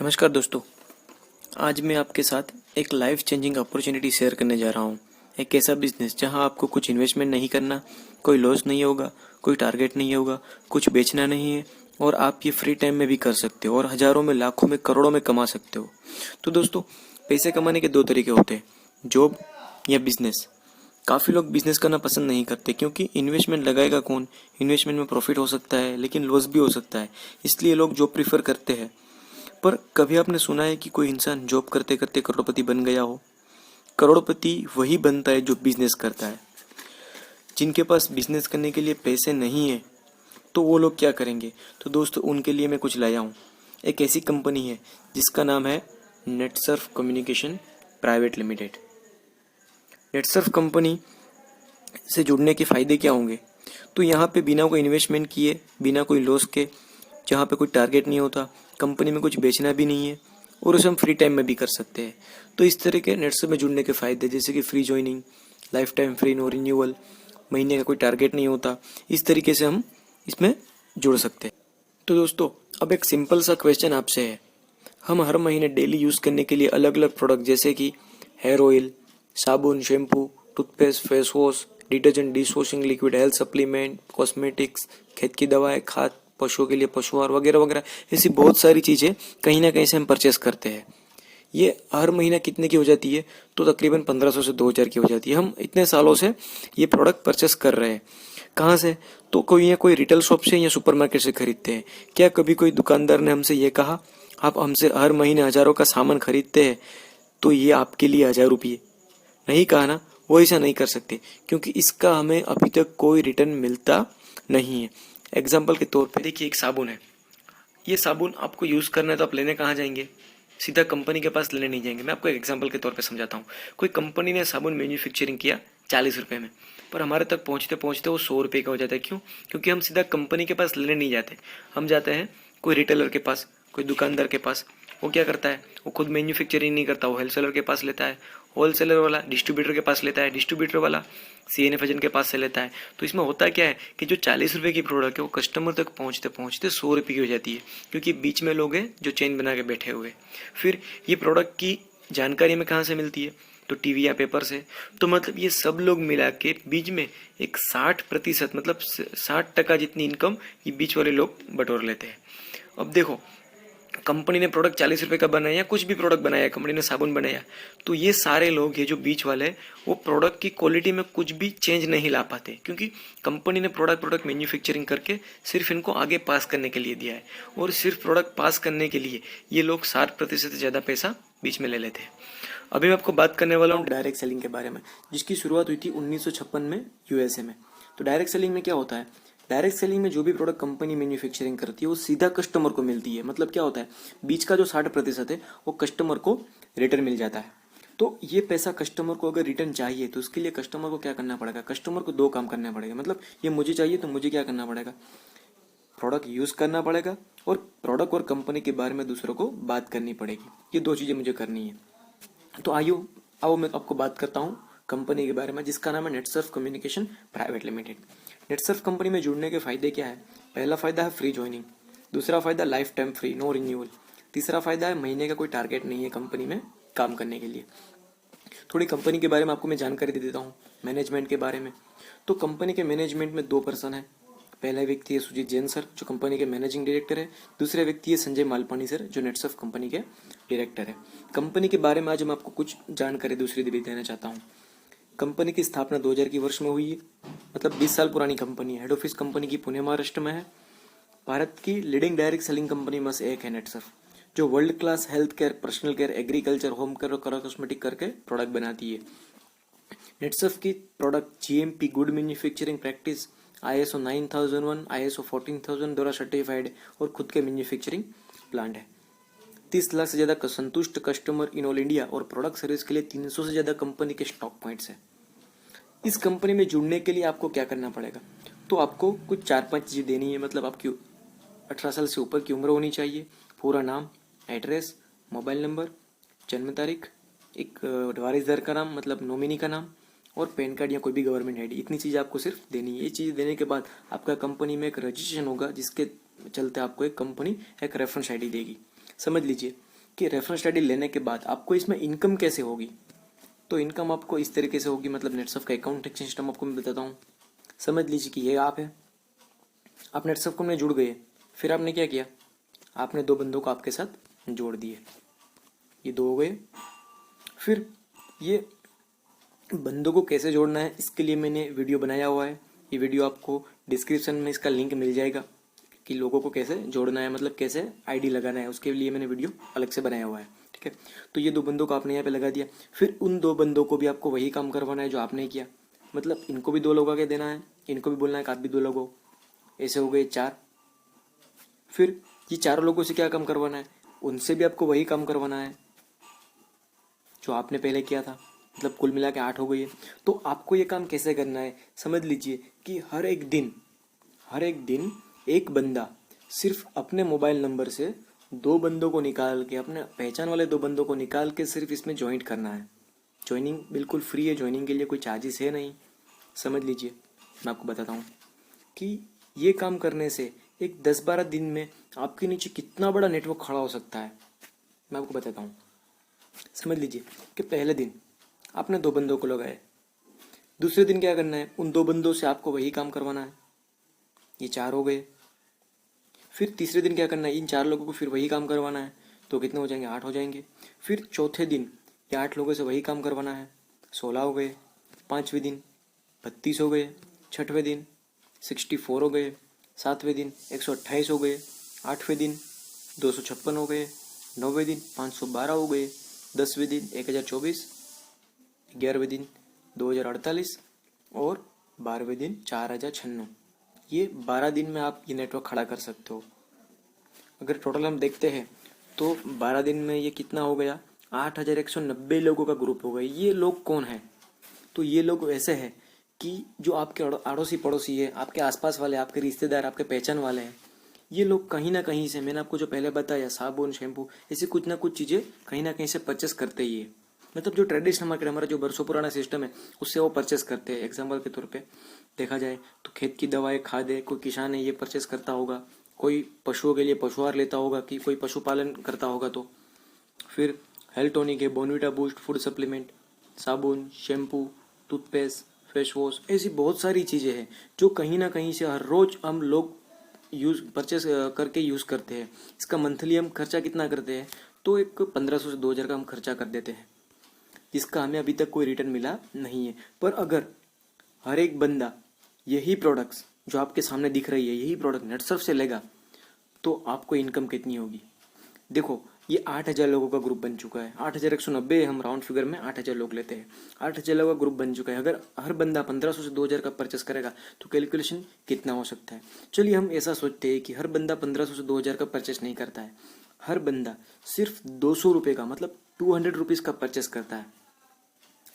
नमस्कार दोस्तों। आज मैं आपके साथ एक लाइफ चेंजिंग अपॉर्चुनिटी शेयर करने जा रहा हूँ। एक ऐसा बिजनेस जहाँ आपको कुछ इन्वेस्टमेंट नहीं करना, कोई लॉस नहीं होगा, कोई टारगेट नहीं होगा, कुछ बेचना नहीं है और आप ये फ्री टाइम में भी कर सकते हो और हज़ारों में, लाखों में, करोड़ों में कमा सकते हो। तो दोस्तों, पैसे कमाने के दो तरीके होते हैं, जॉब या बिजनेस। काफ़ी लोग बिजनेस करना पसंद नहीं करते क्योंकि इन्वेस्टमेंट लगाएगा कौन। इन्वेस्टमेंट में प्रॉफिट हो सकता है लेकिन लॉस भी हो सकता है, इसलिए लोग जॉब प्रीफर करते हैं। पर कभी आपने सुना है कि कोई इंसान जॉब करते करते करोड़पति बन गया हो? करोड़पति वही बनता है जो बिजनेस करता है। जिनके पास बिजनेस करने के लिए पैसे नहीं है तो वो लोग क्या करेंगे? तो दोस्तों, उनके लिए मैं कुछ लाया हूँ। एक ऐसी कंपनी है जिसका नाम है Netsurf communication private limited. Netsurf company से जुड़ने के फ़ायदे क्या होंगे? तो यहाँ पे बिना कोई इन्वेस्टमेंट किए, बिना कोई लॉस के, जहाँ पे कोई टारगेट नहीं होता, कंपनी में कुछ बेचना भी नहीं है और उसे हम फ्री टाइम में भी कर सकते हैं। तो इस तरह के नेट से में जुड़ने के फ़ायदे जैसे कि free joining, lifetime free, no renewal, महीने का कोई टारगेट नहीं होता, इस तरीके से हम इसमें जुड़ सकते हैं। तो दोस्तों, अब एक सिंपल सा क्वेश्चन आपसे है। हम हर महीने डेली यूज़ करने के लिए अलग अलग प्रोडक्ट जैसे कि हेयर ऑयल, साबुन, shampoo, toothpaste, face wash, detergent, dish washing liquid, health supplement, cosmetics, खेत की दवाएं, खाद, पशुओं के लिए पशु आहार वगैरह वगैरह, ऐसी बहुत सारी चीज़ें कहीं ना कहीं से हम परचेस करते हैं। ये हर महीना कितने की हो जाती है? तो तकरीबन 1500 से 2000 की हो जाती है। हम इतने सालों से ये प्रोडक्ट परचेस कर रहे हैं। कहाँ से? तो कोई रिटेल शॉप से या सुपरमार्केट से खरीदते हैं। क्या कभी कोई दुकानदार ने हमसे ये कहा, आप हमसे हर महीने हज़ारों का सामान खरीदते हैं तो ये आपके लिए 1000 रुपये? नहीं कहा ना। वो ऐसा नहीं कर सकते क्योंकि इसका हमें अभी तक कोई रिटर्न मिलता नहीं है। एग्जाम्पल के तौर पे देखिए, एक साबुन है। ये साबुन आपको यूज़ करना है तो आप लेने कहाँ जाएंगे? सीधा कंपनी के पास लेने नहीं जाएंगे। मैं आपको एक एग्जांपल के तौर पे समझाता हूँ। कोई कंपनी ने साबुन मैन्युफैक्चरिंग किया 40 रुपये में, पर हमारे तक पहुँचते पहुँचते वो 100 रुपये का हो जाता है। क्यों? क्योंकि हम सीधा कंपनी के पास लेने नहीं जाते, हम जाते हैं कोई रिटेलर के पास, कोई दुकानदार के पास। वो क्या करता है? वो खुद मैन्युफैक्चरिंग नहीं करता, वो होलसेलर के पास लेता है, होलसेलर वाला डिस्ट्रीब्यूटर के पास लेता है, डिस्ट्रीब्यूटर वाला CNF एजेंट के पास से लेता है। तो इसमें होता क्या है कि जो 40 रुपये की प्रोडक्ट है वो कस्टमर तक पहुँचते पहुँचते 100 रुपये की हो जाती है, क्योंकि बीच में लोग हैं जो चेन बना के बैठे हुए। फिर ये प्रोडक्ट की जानकारी हमें कहाँ से मिलती है? तो टीवी या पेपर से। तो मतलब ये सब लोग मिला के बीच में एक 60% मतलब 60% जितनी इनकम ये बीच वाले लोग बटोर लेते हैं। अब देखो, कंपनी ने प्रोडक्ट 40 रुपये का बनाया या कुछ भी प्रोडक्ट बनाया, कंपनी ने साबुन बनाया, तो ये सारे लोग, ये जो बीच वाले, वो प्रोडक्ट की क्वालिटी में कुछ भी चेंज नहीं ला पाते, क्योंकि कंपनी ने प्रोडक्ट मैन्युफैक्चरिंग करके सिर्फ इनको आगे पास करने के लिए दिया है। और सिर्फ प्रोडक्ट पास करने के लिए ये लोग 60% से ज़्यादा पैसा बीच में ले लेते हैं। अभी मैं आपको बात करने वाला हूँ डायरेक्ट सेलिंग के बारे में, जिसकी शुरुआत हुई थी 1956 में USA में। तो डायरेक्ट सेलिंग में क्या होता है? डायरेक्ट सेलिंग में जो भी प्रोडक्ट कंपनी मैन्युफैक्चरिंग करती है वो सीधा कस्टमर को मिलती है। मतलब क्या होता है, बीच का जो 60% है वो कस्टमर को रिटर्न मिल जाता है। तो ये पैसा कस्टमर को अगर रिटर्न चाहिए तो उसके लिए कस्टमर को क्या करना पड़ेगा? कस्टमर को दो काम करने पड़ेगा। मतलब ये मुझे चाहिए तो मुझे क्या करना पड़ेगा? प्रोडक्ट यूज़ करना पड़ेगा और प्रोडक्ट और कंपनी के बारे में दूसरों को बात करनी पड़ेगी। ये दो चीज़ें मुझे करनी है। तो आइयो आओ मैं आपको बात करता हूँ कंपनी के बारे में, जिसका नाम है Netsurf communication private limited. Netsurf company में जुड़ने के फायदे क्या है? पहला फायदा है फ्री ज्वाइनिंग, दूसरा फायदा lifetime free, no renewal, तीसरा फायदा है महीने का कोई टारगेट नहीं है कंपनी में काम करने के लिए। थोड़ी कंपनी के बारे में आपको मैं जानकारी दे देता हूँ, मैनेजमेंट के बारे में। तो कंपनी के मैनेजमेंट में 2 पर्सन है। पहला व्यक्ति है सुजीत जैन सर, जो कंपनी के मैनेजिंग डायरेक्टर है। दूसरे व्यक्ति है संजय मालपानी सर, जो नेटसर्फ कंपनी के डायरेक्टर है। कंपनी के बारे में आज मैं आपको कुछ जानकारी दूसरी भी देना चाहता हूँ। कंपनी की स्थापना 2000 की वर्ष में हुई है, मतलब 20 साल पुरानी कंपनी है। हेड ऑफिस कंपनी की पुणे महाराष्ट्र में है। भारत की लीडिंग डायरेक्ट सेलिंग कंपनी में से एक है नेटसर्फ, जो world class health care, personal care, agriculture, home care और कलर कॉस्मेटिक करके प्रोडक्ट बनाती है। नेटसर्फ की product GMP good manufacturing practice, ISO 9001, ISO 14000 द्वारा सर्टिफाइड और खुद के मैन्युफैक्चरिंग प्लांट है। 30 लाख से ज़्यादा संतुष्ट कस्टमर इन ऑल इंडिया और प्रोडक्ट सर्विस के लिए 300 से ज़्यादा कंपनी के स्टॉक पॉइंट्स हैं। इस कंपनी में जुड़ने के लिए आपको क्या करना पड़ेगा? तो आपको कुछ 4-5 चीज़ें देनी है। मतलब आपकी 18 साल से ऊपर की उम्र होनी चाहिए, पूरा नाम, एड्रेस, मोबाइल नंबर, जन्म तारीख, एक वारिसदार का नाम मतलब नॉमिनी का नाम, और पैन कार्ड या कोई भी गवर्नमेंट आईडी। इतनी चीज़ आपको सिर्फ देनी है। ये चीज़ देने के बाद आपका कंपनी में एक रजिस्ट्रेशन होगा, जिसके चलते आपको एक कंपनी एक रेफरेंस आईडी देगी। समझ लीजिए, कि रेफरेंस स्टडी लेने के बाद आपको इसमें इनकम कैसे होगी। तो इनकम आपको इस तरीके से होगी, मतलब नेटसर्फ का अकाउंटिंग सिस्टम आपको मैं बताता हूँ। समझ लीजिए कि ये आप है, आप नेटसर्फ में जुड़ गए, फिर आपने क्या किया, आपने दो बंदों को आपके साथ जोड़ दिए, ये दो हो गए। फिर ये बंदों को कैसे जोड़ना है इसके लिए मैंने वीडियो बनाया हुआ है। ये वीडियो आपको डिस्क्रिप्शन में इसका लिंक मिल जाएगा कि लोगों को कैसे जोड़ना है, मतलब कैसे आईडी लगाना है, उसके लिए मैंने वीडियो अलग से बनाया हुआ है। ठीक है, तो ये दो बंदों को आपने यहाँ पे लगा दिया। फिर उन दो बंदों को भी आपको वही काम करवाना है जो आपने किया, मतलब इनको भी दो लोगों के देना है, इनको भी बोलना है कि आप भी दो लोगों, ऐसे हो गए चार। फिर ये चारों लोगों से क्या काम करवाना है, उनसे भी आपको वही काम करवाना है जो आपने पहले किया था, मतलब कुल मिला के 8 हो गई है। तो आपको ये काम कैसे करना है, समझ लीजिए कि हर एक दिन एक बंदा सिर्फ अपने मोबाइल नंबर से दो बंदों को निकाल के, अपने पहचान वाले दो बंदों को निकाल के सिर्फ इसमें ज्वाइंट करना है। ज्वाइनिंग बिल्कुल फ्री है, ज्वाइनिंग के लिए कोई चार्जेस है नहीं। समझ लीजिए, मैं आपको बताता हूँ कि ये काम करने से एक 10-12 दिन में आपके नीचे कितना बड़ा नेटवर्क खड़ा हो सकता है, मैं आपको बताता हूँ। समझ लीजिए कि पहले दिन आपने दो बंदों को लगाए, दूसरे दिन क्या करना है, उन दो बंदों से आपको वही काम करवाना है, ये 4 हो गए। फिर तीसरे दिन क्या करना है, इन 4 लोगों को फिर वही काम करवाना है, तो कितने हो जाएंगे, 8 हो जाएंगे। फिर चौथे दिन ये 8 लोगों से वही काम करवाना है, 16 हो गए। पाँचवें दिन 32 हो गए, छठवें दिन 64 हो गए, सातवें दिन 128 हो गए, आठवें दिन 256 हो गए, नौवें दिन 512 हो गए, 10वें दिन 1024, 11वें दिन 2048 और 12वें दिन 4096। ये 12 दिन में आप ये नेटवर्क खड़ा कर सकते हो। अगर टोटल हम देखते हैं तो 12 दिन में ये कितना हो गया, 8190 लोगों का ग्रुप हो गया। ये लोग कौन है, तो ये लोग ऐसे हैं कि जो आपके अड़ोसी पड़ोसी है, आपके आसपास वाले, आपके रिश्तेदार, आपके पहचान वाले हैं। ये लोग कहीं ना कहीं से, मैंने आपको जो पहले बताया साबुन शैम्पू ऐसी कुछ ना कुछ चीज़ें कहीं ना कहीं से परचेस करते ही है। मतलब जो ट्रेडिशनल मार्केट, हमारा जो बरसों पुराना सिस्टम है, उससे वो परचेस करते हैं। एग्जाम्पल के तौर पे देखा जाए तो खेत की दवाएं, खाद, कोई किसान है ये परचेस करता होगा, कोई पशुओं के लिए पशुआहार लेता होगा, कि कोई पशुपालन करता होगा। तो फिर हेल्थ टॉनिक है, बोनविटा बूस्ट, फूड सप्लीमेंट, साबुन, शैम्पू, टूथपेस्ट, फेस वॉश, ऐसी बहुत सारी चीज़ें हैं जो कहीं ना कहीं से हर रोज़ हम लोग परचेस करके यूज़ करते हैं। इसका मंथली हम खर्चा कितना करते हैं, तो एक 1500 से 2000 का हम खर्चा कर देते हैं, जिसका हमें अभी तक कोई रिटर्न मिला नहीं है। पर अगर हर एक बंदा यही प्रोडक्ट्स जो आपके सामने दिख रही है, यही प्रोडक्ट नेटसर्फ से लेगा, तो आपको इनकम कितनी होगी। देखो, ये 8000 लोगों का ग्रुप बन चुका है। 8190, हम राउंड फिगर में 8000 लोग लेते हैं। 8000 लोगों का ग्रुप बन चुका है। अगर हर बंदा 1500 से 2000 का परचेस करेगा तो कैलकुलेशन कितना हो सकता है। चलिए हम ऐसा सोचते हैं कि हर बंदा 1500 से 2000 का परचेस नहीं करता है, हर बंदा सिर्फ 200 रुपये का, मतलब 200 रुपीज़ का परचेस करता है।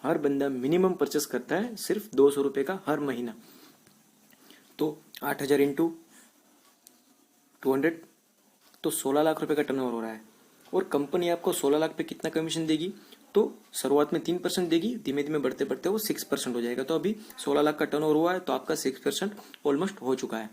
हर बंदा मिनिमम परचेस करता है सिर्फ 200 रुपये का हर महीना। तो 8000 इंटू 200, तो 16 लाख रुपए का टर्नओवर हो रहा है। और कंपनी आपको 16 लाख पे कितना कमीशन देगी, तो शुरुआत में 3% देगी, धीमे धीमे बढ़ते बढ़ते वो 6% हो जाएगा। तो अभी 16 लाख का टर्नओवर हुआ है, तो आपका 6% ऑलमोस्ट हो चुका है।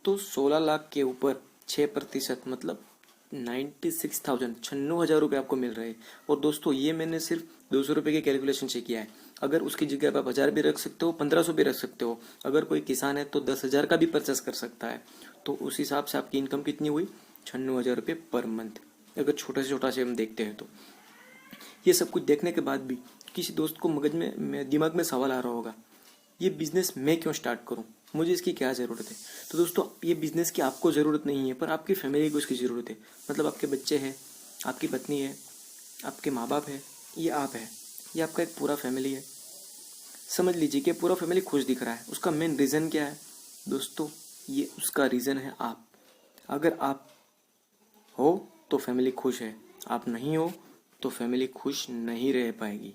तो 16 लाख के ऊपर 6%, मतलब 96,000, 96,000 रुपये आपको मिल रहे हैं। और दोस्तों, ये मैंने सिर्फ 200 रुपये के कैलकुलेशन से किया है। अगर उसकी जगह पर आप 1000 भी रख सकते हो, 1500 भी रख सकते हो। अगर कोई किसान है तो 10,000 का भी परचेस कर सकता है। तो उस हिसाब से आपकी इनकम कितनी हुई, 96,000 रुपये पर मंथ, अगर छोटे से छोटा से हम देखते हैं तो। ये सब कुछ देखने के बाद भी किसी दोस्त को मगज में दिमाग में सवाल आ रहा होगा, ये बिजनेस मैं क्यों स्टार्ट करूं, मुझे इसकी क्या ज़रूरत है। तो दोस्तों, ये बिजनेस की आपको ज़रूरत नहीं है, पर आपकी फैमिली को इसकी ज़रूरत है। मतलब आपके बच्चे हैं, आपकी पत्नी है, आपके माँ बाप है, ये आप है, ये आपका एक पूरा फैमिली है। समझ लीजिए कि पूरा फैमिली खुश दिख रहा है। उसका मेन रीज़न क्या है दोस्तों, ये उसका रीज़न है आप। अगर आप हो तो फैमिली खुश है, आप नहीं हो तो फैमिली खुश नहीं रह पाएगी।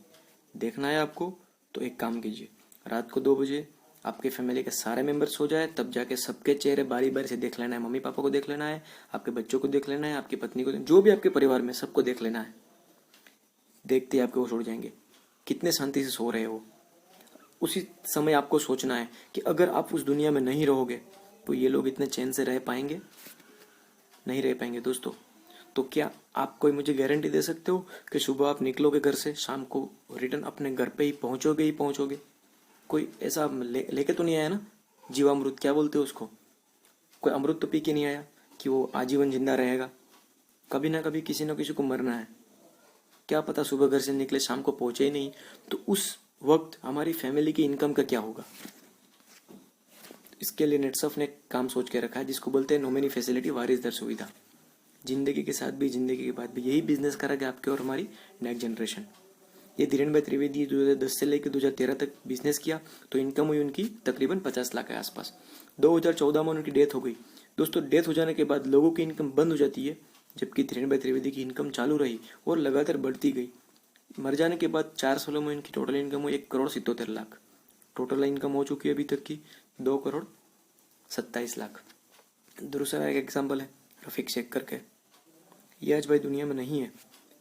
देखना है आपको, तो एक काम कीजिए, रात को 2 बजे आपके फैमिली के सारे मेंबर सो जाए, तब जाके सबके चेहरे बारी बारी से देख लेना है। मम्मी पापा को देख लेना है, आपके बच्चों को देख लेना है, आपकी पत्नी को, जो भी आपके परिवार में, सबको देख लेना है। देखते ही आपके वो सो जाएंगे, कितने शांति से सो रहे हो। उसी समय आपको सोचना है कि अगर आप उस दुनिया में नहीं रहोगे तो ये लोग इतने चैन से रह पाएंगे, नहीं रह पाएंगे दोस्तों। तो क्या आप कोई मुझे गारंटी दे सकते हो कि सुबह आप निकलोगे घर से, शाम को रिटर्न अपने घर पे ही पहुंचोगे? कोई ऐसा लेके तो नहीं आया ना, जीवामृत क्या बोलते हो उसको? कोई अमृत तो पी के नहीं आया कि वो आजीवन जिंदा रहेगा। कभी ना कभी किसी न किसी को मरना है। क्या पता सुबह घर से निकले शाम को पहुंचे ही नहीं, तो उस वक्त हमारी फैमिली की इनकम का क्या होगा? इसके लिए नेटसफ ने काम सोच के रखा है जिसको बोलते हैं नॉमिनी फैसिलिटी वारिस दर सुविधा। जिंदगी के साथ भी जिंदगी के बाद भी यही बिजनेस करेगा आपके और हमारी नेक्स्ट जनरेशन। ये धीरेन भाई त्रिवेदी 2010 से लेकर 2013 तक बिजनेस किया तो इनकम हुई उनकी तकरीबन 50 लाख के आसपास। 2014 में उनकी डेथ हो गई। दोस्तों, डेथ हो जाने के बाद लोगों की इनकम बंद हो जाती है, जबकि धीरेन भाई त्रिवेदी की इनकम चालू रही और लगातार बढ़ती गई। मर जाने के बाद 4 सालों में इनकी टोटल इनकम हुई 1,77,00,000। टोटल इनकम हो चुकी है अभी तक की 2,27,00,000। दूसरा एक एग्जाम्पल है रफीक शेख करके। ये आज भाई दुनिया में नहीं है,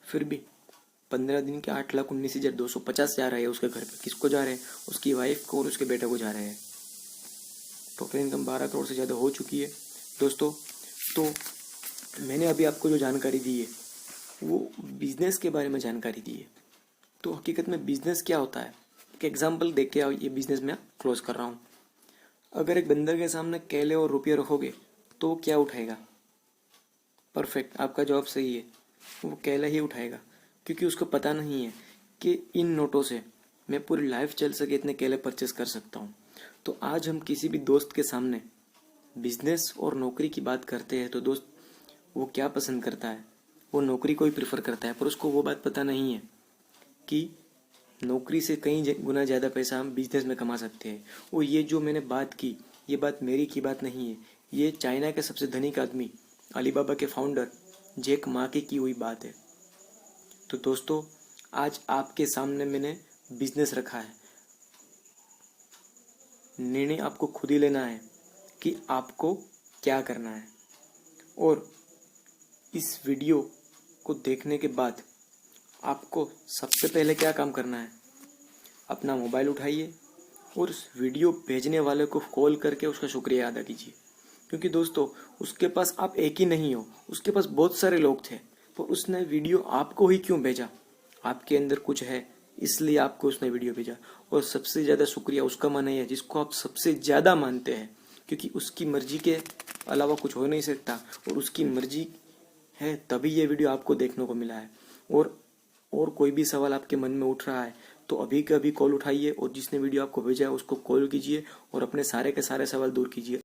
फिर भी 15 दिन के 8,19,250 जा रहे हैं उसके घर पे। किसको जा रहे हैं? उसकी वाइफ को और उसके बेटे को जा रहे हैं। टोटल इनकम 12 करोड़ से ज़्यादा हो चुकी है दोस्तों। तो मैंने अभी आपको जो जानकारी दी है वो बिजनेस के बारे में जानकारी दी है। तो हकीकत में बिजनेस क्या होता है, एक एग्जाम्पल देख के ये बिजनेस मैं क्लोज कर रहा हूँ। अगर एक बंदर के सामने केले और रुपये रखोगे तो वो क्या उठाएगा? परफेक्ट, आपका जवाब सही है, वो केला ही उठाएगा, क्योंकि उसको पता नहीं है कि इन नोटों से मैं पूरी लाइफ चल सके इतने केले परचेस कर सकता हूँ। तो आज हम किसी भी दोस्त के सामने बिजनेस और नौकरी की बात करते हैं तो दोस्त वो क्या पसंद करता है? वो नौकरी को ही प्रेफर करता है, पर उसको वो बात पता नहीं है कि नौकरी से कई गुना ज़्यादा पैसा हम बिजनेस में कमा सकते हैं। और ये जो मैंने बात की, ये बात मेरी की बात नहीं है, ये चाइना के सबसे धनिक आदमी अलीबाबा के फाउंडर जैक मा की हुई बात है। तो दोस्तों, आज आपके सामने मैंने बिजनेस रखा है। निर्णय आपको खुद ही लेना है कि आपको क्या करना है। और इस वीडियो को देखने के बाद आपको सबसे पहले क्या काम करना है? अपना मोबाइल उठाइए और उस वीडियो भेजने वाले को कॉल करके उसका शुक्रिया अदा कीजिए, क्योंकि दोस्तों उसके पास आप एक ही नहीं हो, उसके पास बहुत सारे लोग थे, पर उसने वीडियो आपको ही क्यों भेजा? आपके अंदर कुछ है, इसलिए आपको उसने वीडियो भेजा। और सबसे ज़्यादा शुक्रिया उसका मानिए जिसको आप सबसे ज़्यादा मानते हैं, क्योंकि उसकी मर्जी के अलावा कुछ हो नहीं सकता, और उसकी मर्जी है तभी ये वीडियो आपको देखने को मिला है। और कोई भी सवाल आपके मन में उठ रहा है तो अभी के अभी कॉल उठाइए और जिसने वीडियो आपको भेजा है उसको कॉल कीजिए और अपने सारे के सारे सवाल दूर कीजिए।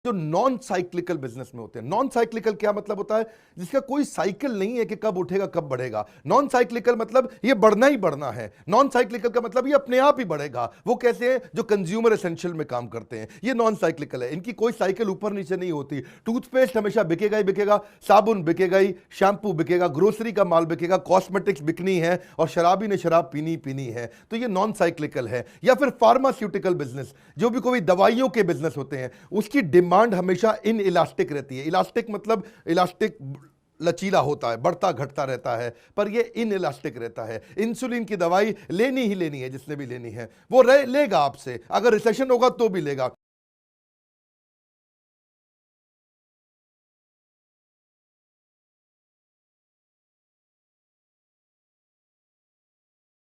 जो नॉन साइक्लिकल बिजनेस में होते हैं। नॉन साइक्लिकल क्या मतलब होता है? जिसका कोई साइकिल नहीं है कि कब उठेगा कब बढ़ेगा। नॉन साइक्लिकल मतलब ये बढ़ना ही बढ़ना है। नॉन साइक्लिकल का मतलब ये अपने आप ही बढ़ेगा। वो कैसे हैं? जो कंज्यूमर एसेंशियल में काम करते हैं, ये नॉन साइक्लिकल है। इनकी कोई साइकिल ऊपर नीचे नहीं होती। टूथपेस्ट हमेशा बिकेगा ही बिकेगा, साबुन बिकेगा ही, शैम्पू बिकेगा, ग्रोसरी का माल बिकेगा, कॉस्मेटिक्स बिकनी है और शराबी ने शराब पीनी पीनी है। तो ये नॉन साइक्लिकल है। या फिर फार्मास्यूटिकल बिजनेस, जो भी कोई दवाइयों के बिजनेस होते हैं, उसकी डिमांड हमेशा इन इलास्टिक रहती है। इलास्टिक मतलब इलास्टिक लचीला होता है, बढ़ता घटता रहता है, पर ये इन इलास्टिक रहता है। इंसुलिन की दवाई लेनी ही लेनी है, जिसने भी लेनी है वो लेगा आपसे, अगर रिसेशन होगा तो भी लेगा।